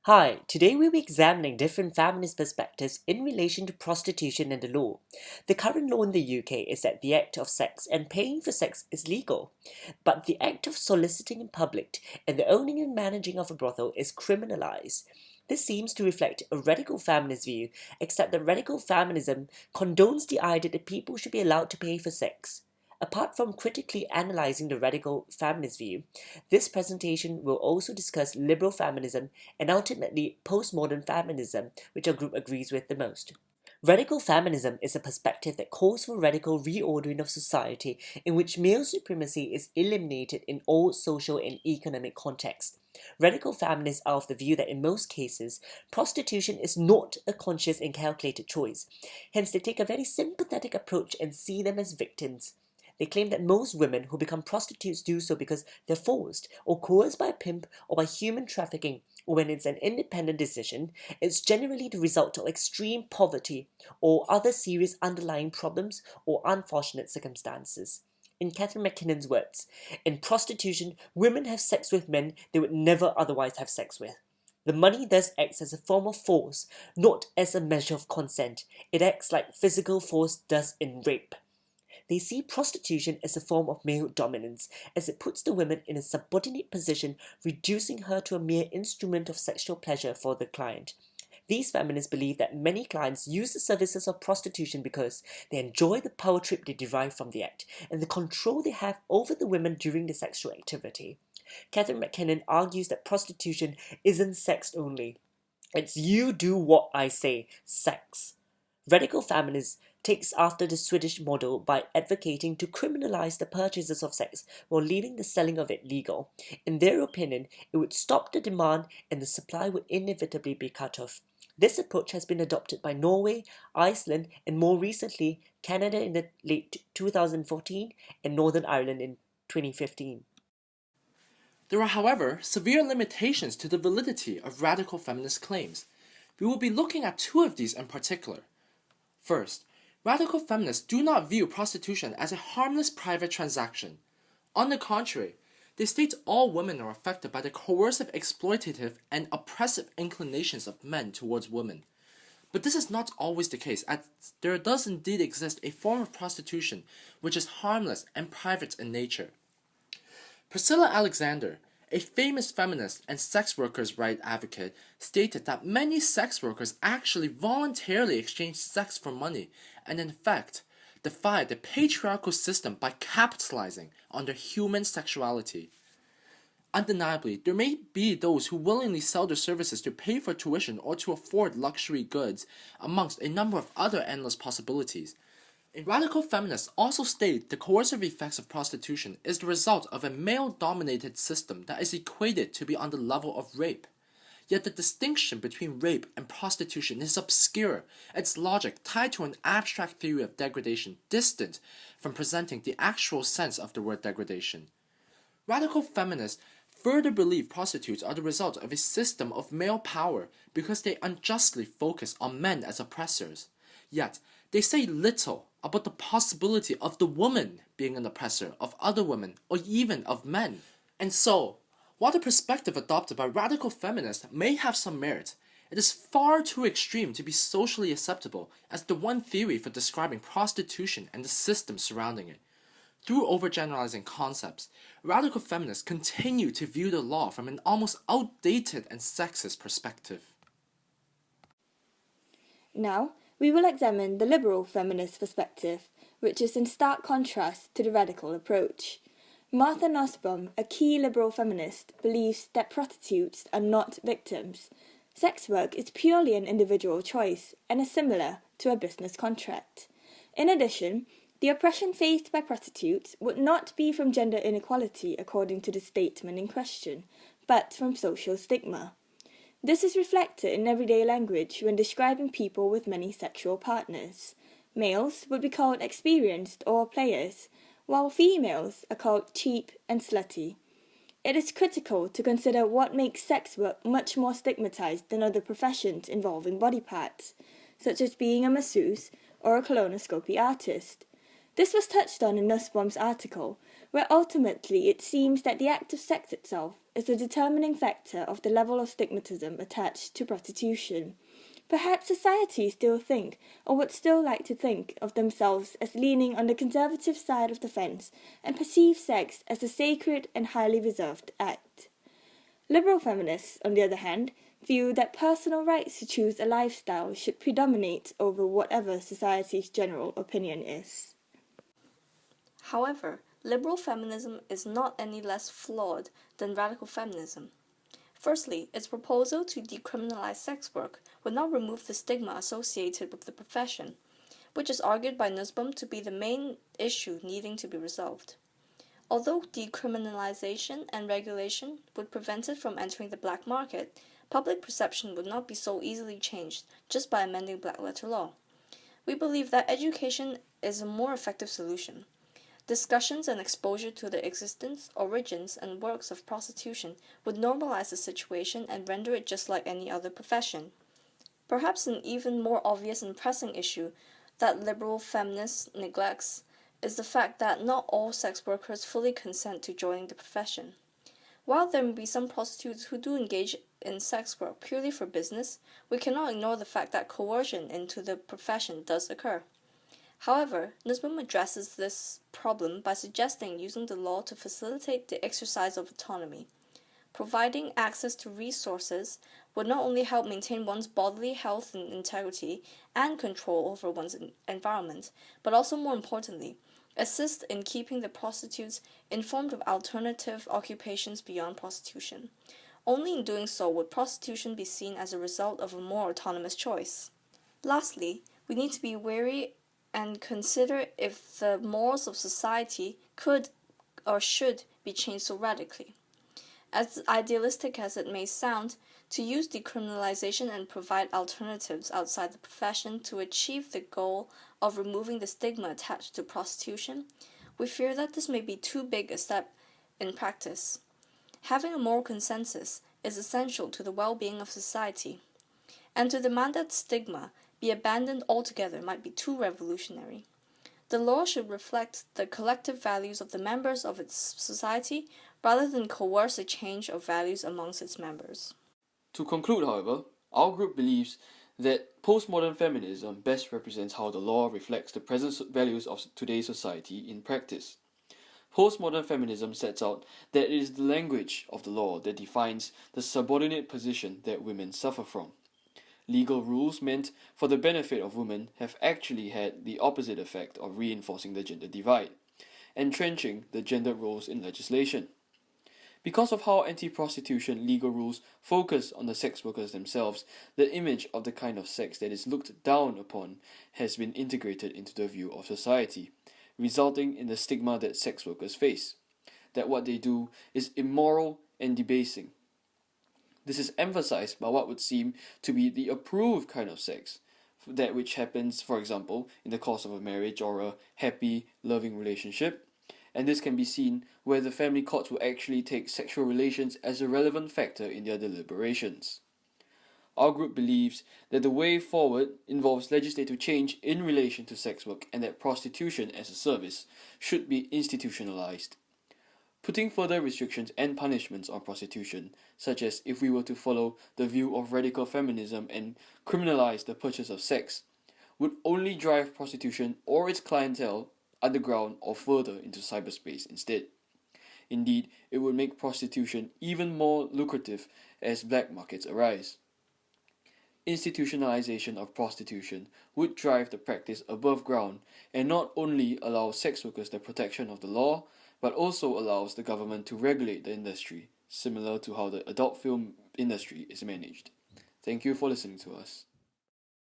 Hi, today we'll be examining different feminist perspectives in relation to prostitution and the law. The current law in the UK is that the act of sex and paying for sex is legal, but the act of soliciting in public and the owning and managing of a brothel is criminalized. This seems to reflect a radical feminist view, except that radical feminism condones the idea that people should be allowed to pay for sex. Apart from critically analyzing the radical feminist view, this presentation will also discuss liberal feminism and ultimately postmodern feminism, which our group agrees with the most. Radical feminism is a perspective that calls for radical reordering of society in which male supremacy is eliminated in all social and economic contexts. Radical feminists are of the view that in most cases, prostitution is not a conscious and calculated choice. Hence, they take a very sympathetic approach and see them as victims. They claim that most women who become prostitutes do so because they're forced or coerced by a pimp or by human trafficking, or when it's an independent decision, it's generally the result of extreme poverty or other serious underlying problems or unfortunate circumstances. In Catherine McKinnon's words, in prostitution, women have sex with men they would never otherwise have sex with. The money thus acts as a form of force, not as a measure of consent. It acts like physical force does in rape. They see prostitution as a form of male dominance, as it puts the woman in a subordinate position, reducing her to a mere instrument of sexual pleasure for the client. These feminists believe that many clients use the services of prostitution because they enjoy the power trip they derive from the act and the control they have over the women during the sexual activity. Catherine McKinnon argues that prostitution isn't sex only. It's you do what I say, sex. Radical feminists takes after the Swedish model by advocating to criminalize the purchases of sex while leaving the selling of it legal. In their opinion, it would stop the demand and the supply would inevitably be cut off. This approach has been adopted by Norway, Iceland, and more recently, Canada in the late 2014 and Northern Ireland in 2015. There are, however, severe limitations to the validity of radical feminist claims. We will be looking at two of these in particular. First, radical feminists do not view prostitution as a harmless private transaction. On the contrary, they state all women are affected by the coercive, exploitative, and oppressive inclinations of men towards women. But this is not always the case, as there does indeed exist a form of prostitution which is harmless and private in nature. Priscilla Alexander, a famous feminist and sex workers' rights advocate, stated that many sex workers actually voluntarily exchange sex for money and in fact defy the patriarchal system by capitalizing on their human sexuality. Undeniably, there may be those who willingly sell their services to pay for tuition or to afford luxury goods, amongst a number of other endless possibilities. Radical feminists also state the coercive effects of prostitution is the result of a male-dominated system that is equated to be on the level of rape. Yet the distinction between rape and prostitution is obscure, its logic tied to an abstract theory of degradation distant from presenting the actual sense of the word degradation. Radical feminists further believe prostitutes are the result of a system of male power because they unjustly focus on men as oppressors. Yet, they say little about the possibility of the woman being an oppressor of other women or even of men. And so, while the perspective adopted by radical feminists may have some merit, it is far too extreme to be socially acceptable as the one theory for describing prostitution and the system surrounding it. Through overgeneralizing concepts, radical feminists continue to view the law from an almost outdated and sexist perspective. Now, we will examine the liberal feminist perspective, which is in stark contrast to the radical approach. Martha Nussbaum, a key liberal feminist, believes that prostitutes are not victims. Sex work is purely an individual choice and is similar to a business contract. In addition, the oppression faced by prostitutes would not be from gender inequality according to the statement in question, but from social stigma. This is reflected in everyday language when describing people with many sexual partners. Males would be called experienced or players, while females are called cheap and slutty. It is critical to consider what makes sex work much more stigmatized than other professions involving body parts, such as being a masseuse or a colonoscopy artist. This was touched on in Nussbaum's article, where ultimately it seems that the act of sex itself is a determining factor of the level of stigmatism attached to prostitution. Perhaps society still think, or would still like to think, of themselves as leaning on the conservative side of the fence and perceive sex as a sacred and highly reserved act. Liberal feminists, on the other hand, view that personal rights to choose a lifestyle should predominate over whatever society's general opinion is. However, liberal feminism is not any less flawed than radical feminism. Firstly, its proposal to decriminalize sex work would not remove the stigma associated with the profession, which is argued by Nussbaum to be the main issue needing to be resolved. Although decriminalization and regulation would prevent it from entering the black market, public perception would not be so easily changed just by amending black-letter law. We believe that education is a more effective solution. Discussions and exposure to the existence, origins, and works of prostitution would normalize the situation and render it just like any other profession. Perhaps an even more obvious and pressing issue that liberal feminists neglects is the fact that not all sex workers fully consent to joining the profession. While there may be some prostitutes who do engage in sex work purely for business, we cannot ignore the fact that coercion into the profession does occur. However, Nussbaum addresses this problem by suggesting using the law to facilitate the exercise of autonomy. Providing access to resources would not only help maintain one's bodily health and integrity and control over one's environment, but also, more importantly, assist in keeping the prostitutes informed of alternative occupations beyond prostitution. Only in doing so would prostitution be seen as a result of a more autonomous choice. Lastly, we need to be wary and consider if the morals of society could or should be changed so radically. As idealistic as it may sound, to use decriminalization and provide alternatives outside the profession to achieve the goal of removing the stigma attached to prostitution, we fear that this may be too big a step in practice. Having a moral consensus is essential to the well-being of society, and to demand that stigma be abandoned altogether might be too revolutionary. The law should reflect the collective values of the members of its society rather than coerce a change of values amongst its members. To conclude, however, our group believes that postmodern feminism best represents how the law reflects the present values of today's society in practice. Postmodern feminism sets out that it is the language of the law that defines the subordinate position that women suffer from. Legal rules meant for the benefit of women have actually had the opposite effect of reinforcing the gender divide, entrenching the gender roles in legislation. Because of how anti-prostitution legal rules focus on the sex workers themselves, the image of the kind of sex that is looked down upon has been integrated into the view of society, resulting in the stigma that sex workers face, that what they do is immoral and debasing. This is emphasized by what would seem to be the approved kind of sex, that which happens, for example, in the course of a marriage or a happy, loving relationship, and this can be seen where the family courts will actually take sexual relations as a relevant factor in their deliberations. Our group believes that the way forward involves legislative change in relation to sex work and that prostitution as a service should be institutionalized. Putting further restrictions and punishments on prostitution, such as if we were to follow the view of radical feminism and criminalize the purchase of sex, would only drive prostitution or its clientele underground or further into cyberspace instead. Indeed, it would make prostitution even more lucrative as black markets arise. Institutionalization of prostitution would drive the practice above ground and not only allow sex workers the protection of the law, but also allows the government to regulate the industry, similar to how the adult film industry is managed. Thank you for listening to us.